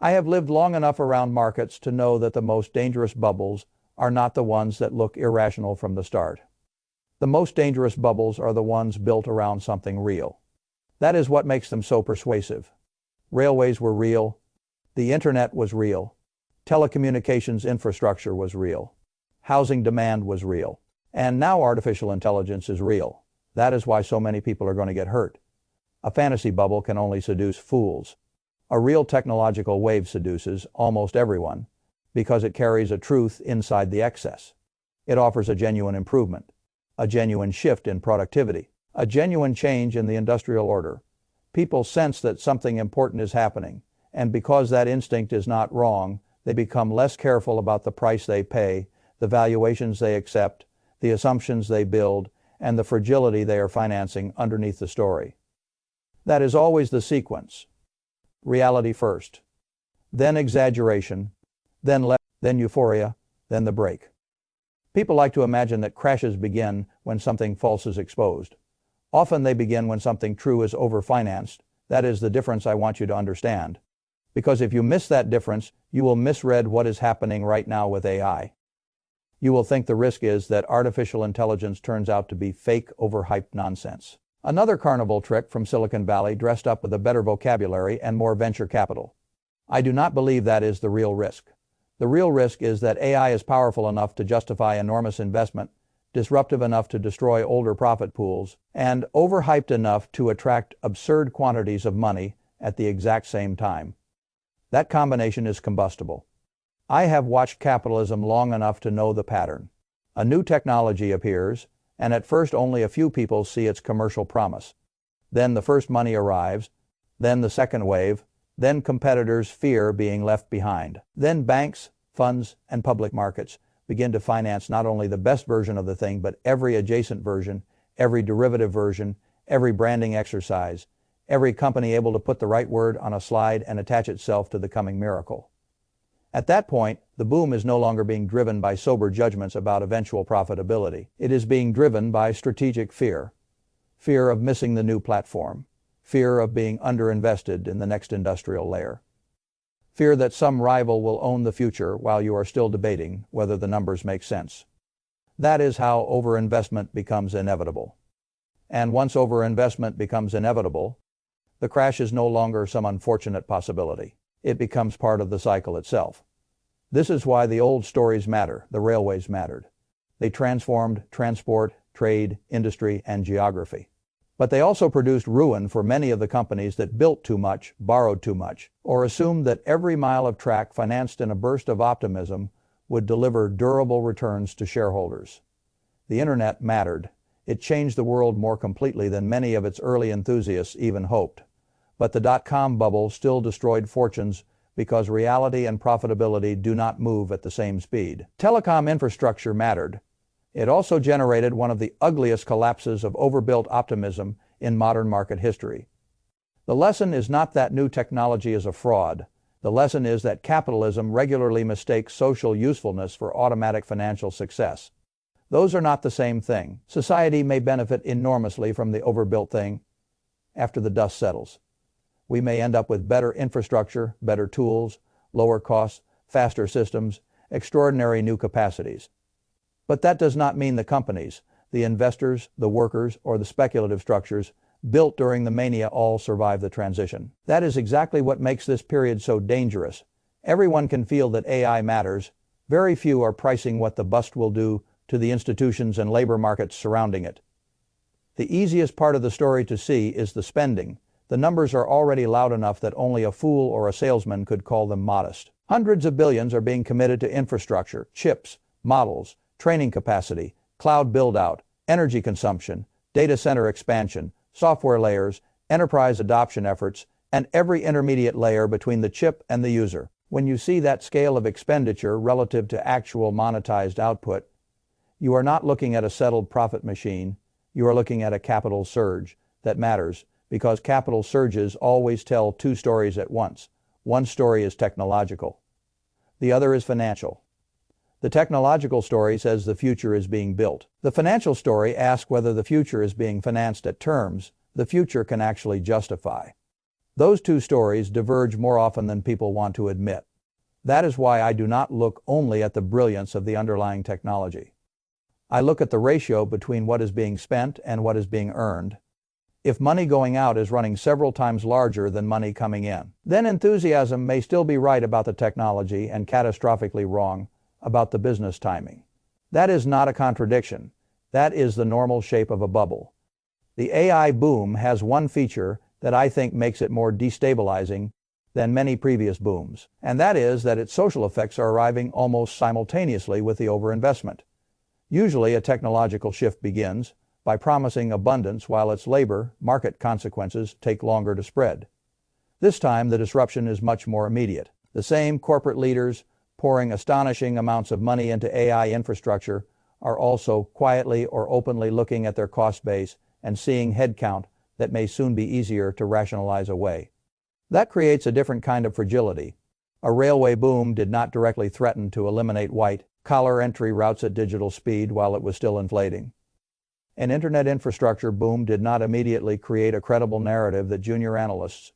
I have lived long enough around markets to know that the most dangerous bubbles are not the ones that look irrational from the start. The most dangerous bubbles are the ones built around something real. That is what makes them so persuasive. Railways were real. The internet was real. Telecommunications infrastructure was real. Housing demand was real. And now artificial intelligence is real. That is why so many people are going to get hurt. A fantasy bubble can only seduce fools. A real technological wave seduces almost everyone because it carries a truth inside the excess. It offers a genuine improvement, a genuine shift in productivity, a genuine change in the industrial order. People sense that something important is happening, and because that instinct is not wrong, they become less careful about the price they pay, the valuations they accept, the assumptions they build, and the fragility they are financing underneath the story. That is always the sequence. Reality first, then exaggeration, then euphoria, then the break. People like to imagine that crashes begin when something false is exposed. Often they begin when something true is overfinanced. That is the difference I want you to understand. Because if you miss that difference, you will misread what is happening right now with AI. You will think the risk is that artificial intelligence turns out to be fake, overhyped nonsense. Another carnival trick from Silicon Valley dressed up with a better vocabulary and more venture capital. I do not believe that is the real risk. The real risk is that AI is powerful enough to justify enormous investment, disruptive enough to destroy older profit pools, and overhyped enough to attract absurd quantities of money at the exact same time. That combination is combustible. I have watched capitalism long enough to know the pattern. A new technology appears, and at first only a few people see its commercial promise. Then the first money arrives, then the second wave, then competitors fear being left behind. Then banks, funds, and public markets begin to finance not only the best version of the thing, but every adjacent version, every derivative version, every branding exercise, every company able to put the right word on a slide and attach itself to the coming miracle. At that point, the boom is no longer being driven by sober judgments about eventual profitability. It is being driven by strategic fear. Fear of missing the new platform. Fear of being underinvested in the next industrial layer. Fear that some rival will own the future while you are still debating whether the numbers make sense. That is how overinvestment becomes inevitable. And once overinvestment becomes inevitable, the crash is no longer some unfortunate possibility. It becomes part of the cycle itself. This is why the old stories matter. The railways mattered. They transformed transport, trade, industry, and geography. But they also produced ruin for many of the companies that built too much, borrowed too much, or assumed that every mile of track financed in a burst of optimism would deliver durable returns to shareholders. The internet mattered. It changed the world more completely than many of its early enthusiasts even hoped. But the dot-com bubble still destroyed fortunes because reality and profitability do not move at the same speed. Telecom infrastructure mattered. It also generated one of the ugliest collapses of overbuilt optimism in modern market history. The lesson is not that new technology is a fraud. The lesson is that capitalism regularly mistakes social usefulness for automatic financial success. Those are not the same thing. Society may benefit enormously from the overbuilt thing after the dust settles. We may end up with better infrastructure, better tools, lower costs, faster systems, extraordinary new capacities. But that does not mean the companies, the investors, the workers, or the speculative structures built during the mania all survive the transition. That is exactly what makes this period so dangerous. Everyone can feel that AI matters. Very few are pricing what the bust will do to the institutions and labor markets surrounding it. The easiest part of the story to see is the spending. The numbers are already loud enough that only a fool or a salesman could call them modest. Hundreds of billions are being committed to infrastructure, chips, models, training capacity, cloud build-out, energy consumption, data center expansion, software layers, enterprise adoption efforts, and every intermediate layer between the chip and the user. When you see that scale of expenditure relative to actual monetized output, you are not looking at a settled profit machine. You are looking at a capital surge that matters, because capital surges always tell two stories at once. One story is technological. The other is financial. The technological story says the future is being built. The financial story asks whether the future is being financed at terms the future can actually justify. Those two stories diverge more often than people want to admit. That is why I do not look only at the brilliance of the underlying technology. I look at the ratio between what is being spent and what is being earned. If money going out is running several times larger than money coming in, then enthusiasm may still be right about the technology and catastrophically wrong about the business timing. That is not a contradiction. That is the normal shape of a bubble. The AI boom has one feature that I think makes it more destabilizing than many previous booms, and that is that its social effects are arriving almost simultaneously with the overinvestment. Usually a technological shift begins by promising abundance while its labor market consequences take longer to spread. This time the disruption is much more immediate. The same corporate leaders pouring astonishing amounts of money into AI infrastructure are also quietly or openly looking at their cost base and seeing headcount that may soon be easier to rationalize away. That creates a different kind of fragility. A railway boom did not directly threaten to eliminate white-collar entry routes at digital speed while it was still inflating. An internet infrastructure boom did not immediately create a credible narrative that junior analysts,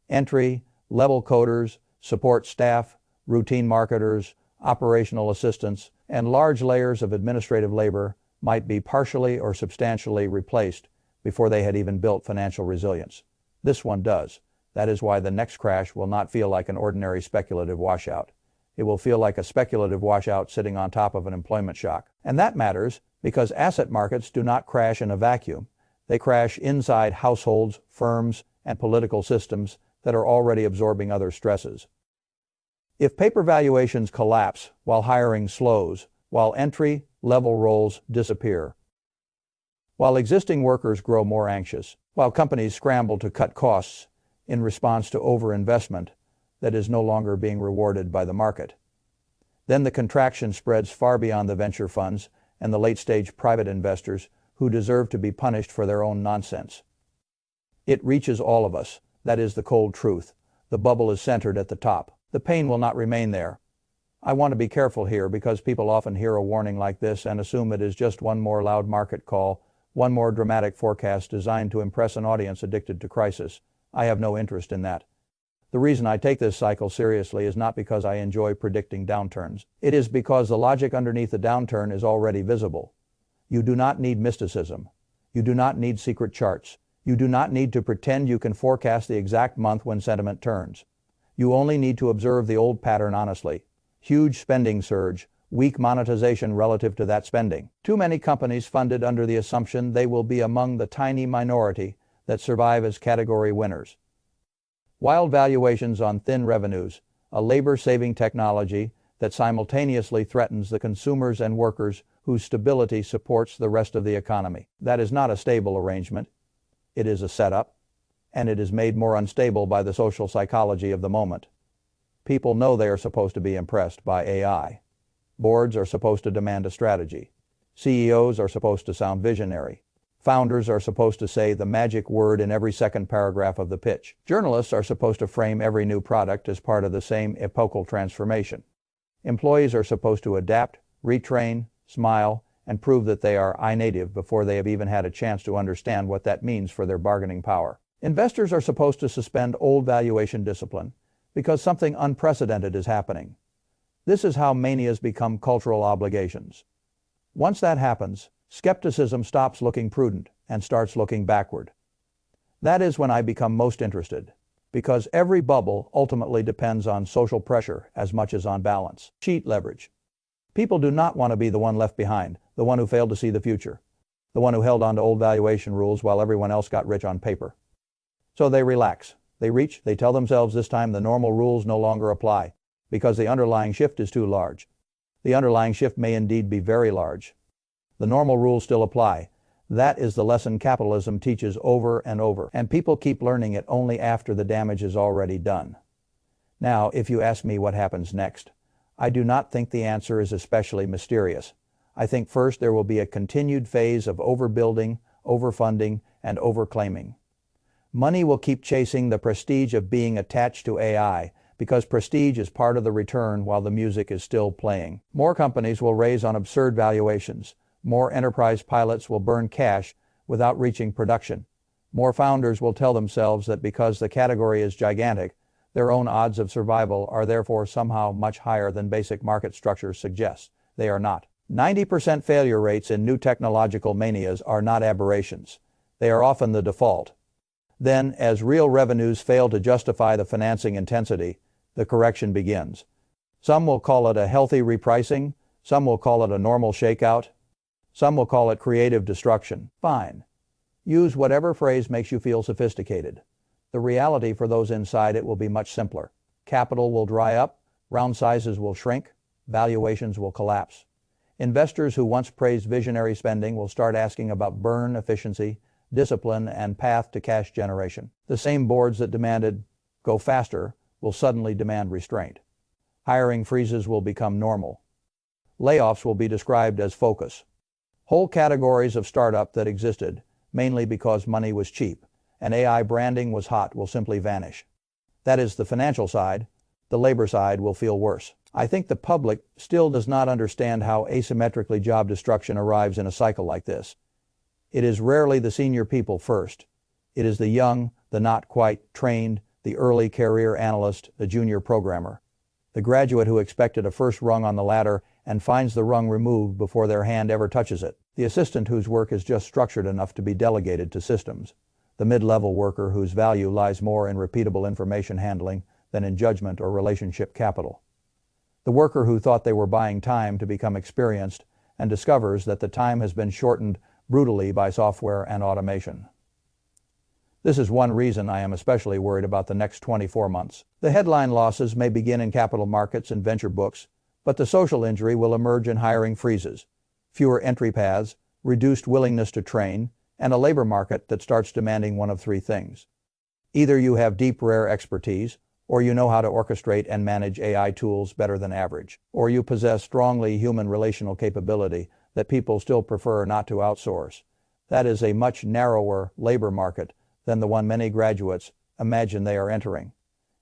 entry-level coders, support staff, routine marketers, operational assistants, and large layers of administrative labor might be partially or substantially replaced before they had even built financial resilience. This one does. That is why the next crash will not feel like an ordinary speculative washout. It will feel like a speculative washout sitting on top of an employment shock. And that matters because asset markets do not crash in a vacuum. They crash inside households, firms, and political systems that are already absorbing other stresses. If paper valuations collapse while hiring slows, while entry-level roles disappear, while existing workers grow more anxious, while companies scramble to cut costs in response to overinvestment that is no longer being rewarded by the market, then the contraction spreads far beyond the venture funds and the late-stage private investors who deserve to be punished for their own nonsense. It reaches all of us. That is the cold truth. The bubble is centered at the top. The pain will not remain there. I want to be careful here because people often hear a warning like this and assume it is just one more loud market call, one more dramatic forecast designed to impress an audience addicted to crisis. I have no interest in that. The reason I take this cycle seriously is not because I enjoy predicting downturns. It is because the logic underneath the downturn is already visible. You do not need mysticism. You do not need secret charts. You do not need to pretend you can forecast the exact month when sentiment turns. You only need to observe the old pattern honestly. Huge spending surge, weak monetization relative to that spending. Too many companies funded under the assumption they will be among the tiny minority that survive as category winners. Wild valuations on thin revenues, a labor-saving technology that simultaneously threatens the consumers and workers whose stability supports the rest of the economy. That is not a stable arrangement. It is a setup, and it is made more unstable by the social psychology of the moment. People know they are supposed to be impressed by AI. Boards are supposed to demand a strategy. CEOs are supposed to sound visionary. Founders are supposed to say the magic word in every second paragraph of the pitch. Journalists are supposed to frame every new product as part of the same epochal transformation. Employees are supposed to adapt, retrain, smile, and prove that they are iNative before they have even had a chance to understand what that means for their bargaining power. Investors are supposed to suspend old valuation discipline because something unprecedented is happening. This is how manias become cultural obligations. Once that happens, skepticism stops looking prudent and starts looking backward. That is when I become most interested, because every bubble ultimately depends on social pressure as much as on balance. Cheat leverage. People do not want to be the one left behind, the one who failed to see the future, the one who held on to old valuation rules while everyone else got rich on paper. So they relax. They reach, they tell themselves this time the normal rules no longer apply, because the underlying shift is too large. The underlying shift may indeed be very large. The normal rules still apply. That is the lesson capitalism teaches over and over, and people keep learning it only after the damage is already done. Now, if you ask me what happens next, I do not think the answer is especially mysterious. I think first there will be a continued phase of overbuilding, overfunding, and overclaiming. Money will keep chasing the prestige of being attached to AI, because prestige is part of the return while the music is still playing. More companies will raise on absurd valuations. More enterprise pilots will burn cash without reaching production. More founders will tell themselves that because the category is gigantic, their own odds of survival are therefore somehow much higher than basic market structures suggest. They are not. 90% failure rates in new technological manias are not aberrations. They are often the default. Then, as real revenues fail to justify the financing intensity, the correction begins. Some will call it a healthy repricing, some will call it a normal shakeout, some will call it creative destruction. Fine. Use whatever phrase makes you feel sophisticated. The reality for those inside it will be much simpler. Capital will dry up, round sizes will shrink, valuations will collapse. Investors who once praised visionary spending will start asking about burn efficiency, discipline, and path to cash generation. The same boards that demanded go faster will suddenly demand restraint. Hiring freezes will become normal. Layoffs will be described as focus. Whole categories of startup that existed, mainly because money was cheap and AI branding was hot, will simply vanish. That is the financial side. The labor side will feel worse. I think the public still does not understand how asymmetrically job destruction arrives in a cycle like this. It is rarely the senior people first. It is the young, the not quite trained, the early career analyst, the junior programmer, the graduate who expected a first rung on the ladder and finds the rung removed before their hand ever touches it, the assistant whose work is just structured enough to be delegated to systems, the mid-level worker whose value lies more in repeatable information handling than in judgment or relationship capital, the worker who thought they were buying time to become experienced and discovers that the time has been shortened brutally by software and automation. This is one reason I am especially worried about the next 24 months. The headline losses may begin in capital markets and venture books, but the social injury will emerge in hiring freezes, fewer entry paths, reduced willingness to train, and a labor market that starts demanding one of three things. Either you have deep, rare expertise, or you know how to orchestrate and manage AI tools better than average, or you possess strongly human relational capability that people still prefer not to outsource. That is a much narrower labor market than the one many graduates imagine they are entering.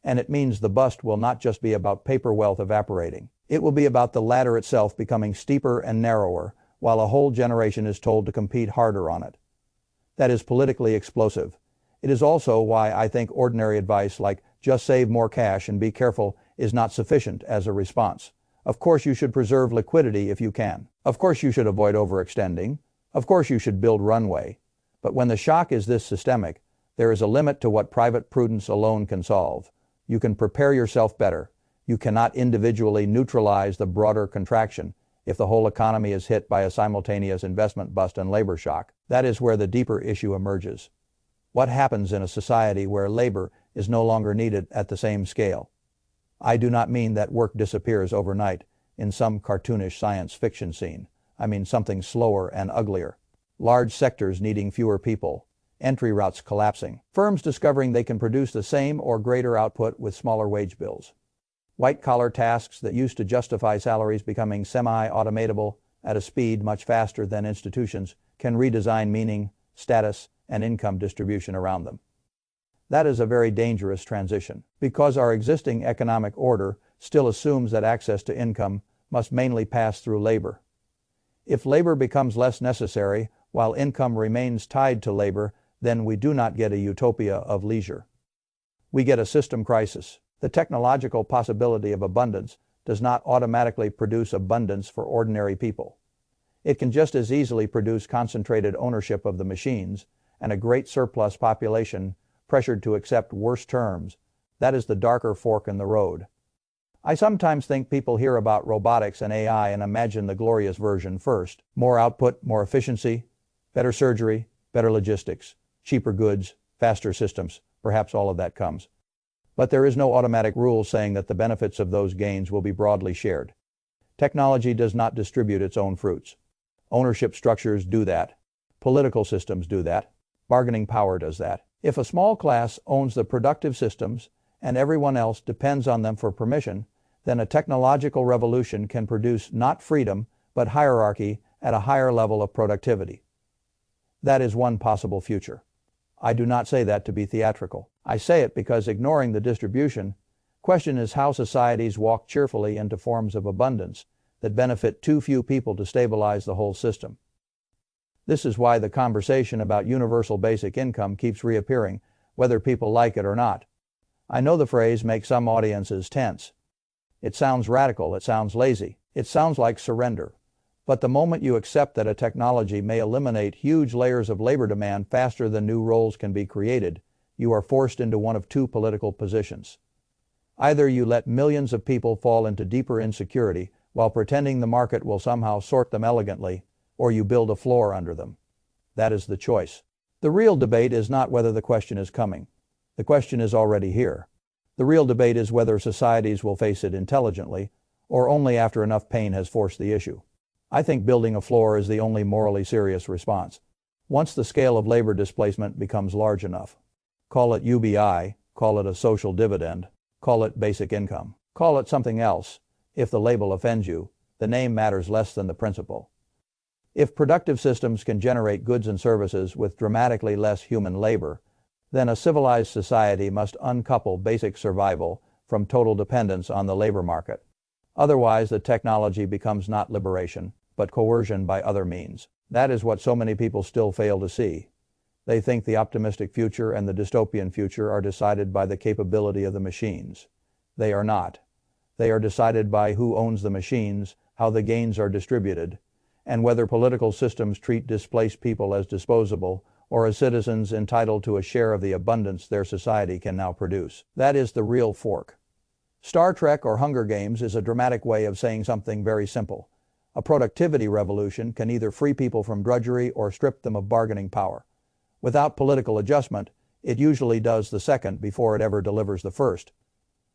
And it means the bust will not just be about paper wealth evaporating. It will be about the ladder itself becoming steeper and narrower, while a whole generation is told to compete harder on it. That is politically explosive. It is also why I think ordinary advice like just save more cash and be careful is not sufficient as a response. Of course you should preserve liquidity if you can. Of course you should avoid overextending. Of course you should build runway. But when the shock is this systemic, there is a limit to what private prudence alone can solve. You can prepare yourself better. You cannot individually neutralize the broader contraction if the whole economy is hit by a simultaneous investment bust and labor shock. That is where the deeper issue emerges. What happens in a society where labor is no longer needed at the same scale? I do not mean that work disappears overnight in some cartoonish science fiction scene. I mean something slower and uglier. Large sectors needing fewer people, entry routes collapsing, firms discovering they can produce the same or greater output with smaller wage bills. White-collar tasks that used to justify salaries becoming semi-automatable at a speed much faster than institutions can redesign meaning, status, and income distribution around them. That is a very dangerous transition, because our existing economic order still assumes that access to income must mainly pass through labor. If labor becomes less necessary while income remains tied to labor, then we do not get a utopia of leisure. We get a system crisis. The technological possibility of abundance does not automatically produce abundance for ordinary people. It can just as easily produce concentrated ownership of the machines and a great surplus population pressured to accept worse terms. That is the darker fork in the road. I sometimes think people hear about robotics and AI and imagine the glorious version first. More output, more efficiency, better surgery, better logistics, cheaper goods, faster systems. Perhaps all of that comes. But there is no automatic rule saying that the benefits of those gains will be broadly shared. Technology does not distribute its own fruits. Ownership structures do that. Political systems do that. Bargaining power does that. If a small class owns the productive systems and everyone else depends on them for permission, then a technological revolution can produce not freedom, but hierarchy at a higher level of productivity. That is one possible future. I do not say that to be theatrical. I say it because ignoring the distribution, question is how societies walk cheerfully into forms of abundance that benefit too few people to stabilize the whole system. This is why the conversation about universal basic income keeps reappearing, whether people like it or not. I know the phrase makes some audiences tense. It sounds radical, it sounds lazy, it sounds like surrender. But the moment you accept that a technology may eliminate huge layers of labor demand faster than new roles can be created, you are forced into one of two political positions. Either you let millions of people fall into deeper insecurity while pretending the market will somehow sort them elegantly, or you build a floor under them. That is the choice. The real debate is not whether the question is coming. The question is already here. The real debate is whether societies will face it intelligently, or only after enough pain has forced the issue. I think building a floor is the only morally serious response. Once the scale of labor displacement becomes large enough. Call it UBI, call it a social dividend, call it basic income, call it something else. If the label offends you, the name matters less than the principle. If productive systems can generate goods and services with dramatically less human labor, then a civilized society must uncouple basic survival from total dependence on the labor market. Otherwise, the technology becomes not liberation, but coercion by other means. That is what so many people still fail to see. They think the optimistic future and the dystopian future are decided by the capability of the machines. They are not. They are decided by who owns the machines, how the gains are distributed, and whether political systems treat displaced people as disposable or as citizens entitled to a share of the abundance their society can now produce. That is the real fork. Star Trek or Hunger Games is a dramatic way of saying something very simple. A productivity revolution can either free people from drudgery or strip them of bargaining power. Without political adjustment, it usually does the second before it ever delivers the first.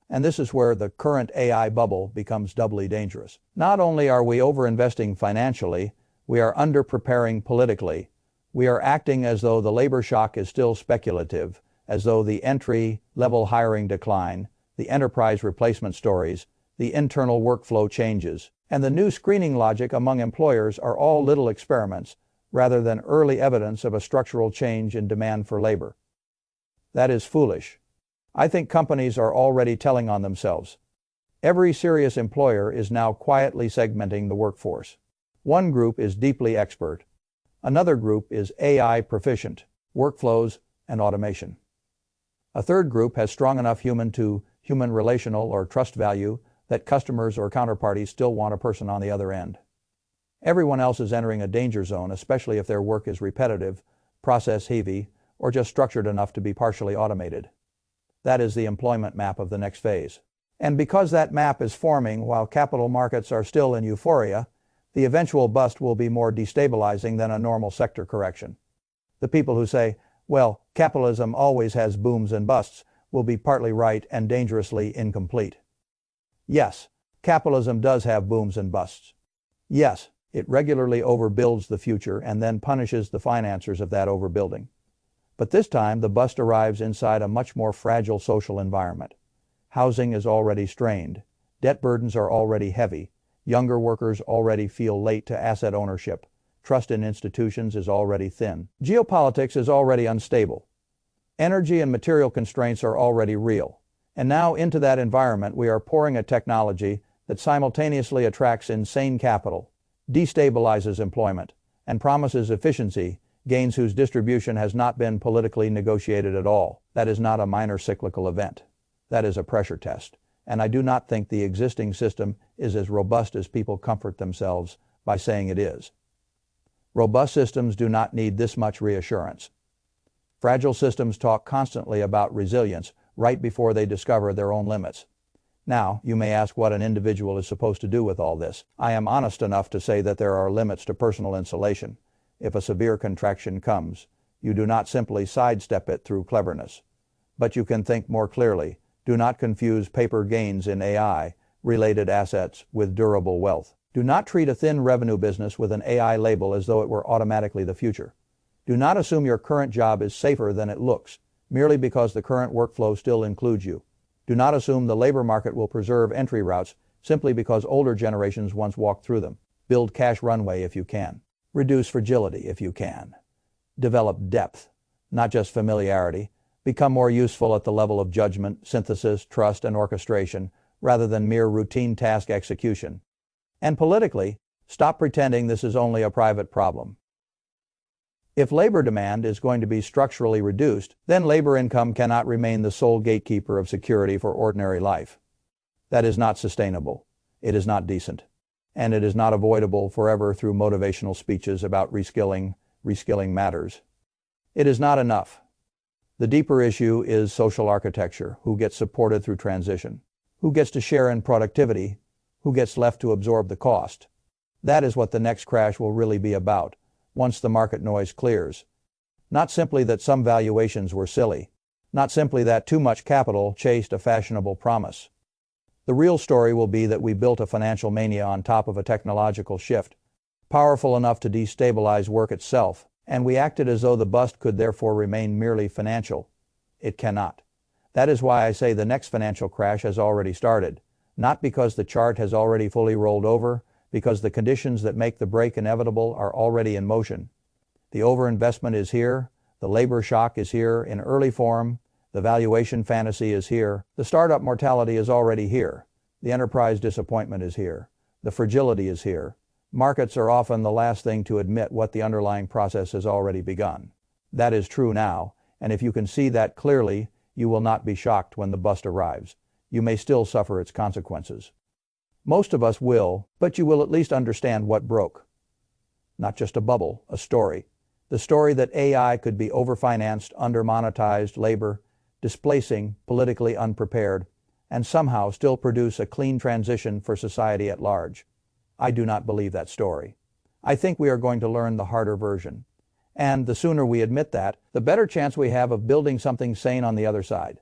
And this is where the current AI bubble becomes doubly dangerous. Not only are we overinvesting financially, we are underpreparing politically. We are acting as though the labor shock is still speculative, as though the entry-level hiring decline, the enterprise replacement stories, the internal workflow changes, and the new screening logic among employers are all little experiments, rather than early evidence of a structural change in demand for labor. That is foolish. I think companies are already telling on themselves. Every serious employer is now quietly segmenting the workforce. One group is deeply expert. Another group is AI proficient, workflows, and automation. A third group has strong enough human relational or trust value that customers or counterparties still want a person on the other end. Everyone else is entering a danger zone, especially if their work is repetitive, process-heavy, or just structured enough to be partially automated. That is the employment map of the next phase. And because that map is forming while capital markets are still in euphoria, the eventual bust will be more destabilizing than a normal sector correction. The people who say, well, capitalism always has booms and busts, will be partly right and dangerously incomplete. Yes, capitalism does have booms and busts. Yes, it regularly overbuilds the future and then punishes the financiers of that overbuilding. But this time the bust arrives inside a much more fragile social environment. Housing is already strained. Debt burdens are already heavy. Younger workers already feel late to asset ownership. Trust in institutions is already thin. Geopolitics is already unstable. Energy and material constraints are already real. And now into that environment we are pouring a technology that simultaneously attracts insane capital, destabilizes employment, and promises efficiency, gains whose distribution has not been politically negotiated at all. That is not a minor cyclical event. That is a pressure test. And I do not think the existing system is as robust as people comfort themselves by saying it is. Robust systems do not need this much reassurance. Fragile systems talk constantly about resilience right before they discover their own limits. Now, you may ask what an individual is supposed to do with all this. I am honest enough to say that there are limits to personal insulation. If a severe contraction comes, you do not simply sidestep it through cleverness. But you can think more clearly. Do not confuse paper gains in AI-related assets with durable wealth. Do not treat a thin revenue business with an AI label as though it were automatically the future. Do not assume your current job is safer than it looks, merely because the current workflow still includes you. Do not assume the labor market will preserve entry routes simply because older generations once walked through them. Build cash runway if you can. Reduce fragility if you can. Develop depth, not just familiarity. Become more useful at the level of judgment, synthesis, trust, and orchestration, rather than mere routine task execution. And politically, stop pretending this is only a private problem. If labor demand is going to be structurally reduced, then labor income cannot remain the sole gatekeeper of security for ordinary life. That is not sustainable. It is not decent. And it is not avoidable forever through motivational speeches about reskilling matters. It is not enough. The deeper issue is social architecture. Who gets supported through transition? Who gets to share in productivity? Who gets left to absorb the cost? That is what the next crash will really be about, once the market noise clears. Not simply that some valuations were silly. Not simply that too much capital chased a fashionable promise. The real story will be that we built a financial mania on top of a technological shift, powerful enough to destabilize work itself, and we acted as though the bust could therefore remain merely financial. It cannot. That is why I say the next financial crash has already started, not because the chart has already fully rolled over, because the conditions that make the break inevitable are already in motion. The overinvestment is here, the labor shock is here in early form, the valuation fantasy is here, the startup mortality is already here, the enterprise disappointment is here, the fragility is here. Markets are often the last thing to admit what the underlying process has already begun. That is true now, and if you can see that clearly, you will not be shocked when the bust arrives. You may still suffer its consequences. Most of us will, but you will at least understand what broke. Not just a bubble, a story. The story that AI could be overfinanced, under-monetized labor, displacing, politically unprepared, and somehow still produce a clean transition for society at large. I do not believe that story. I think we are going to learn the harder version. And the sooner we admit that, the better chance we have of building something sane on the other side.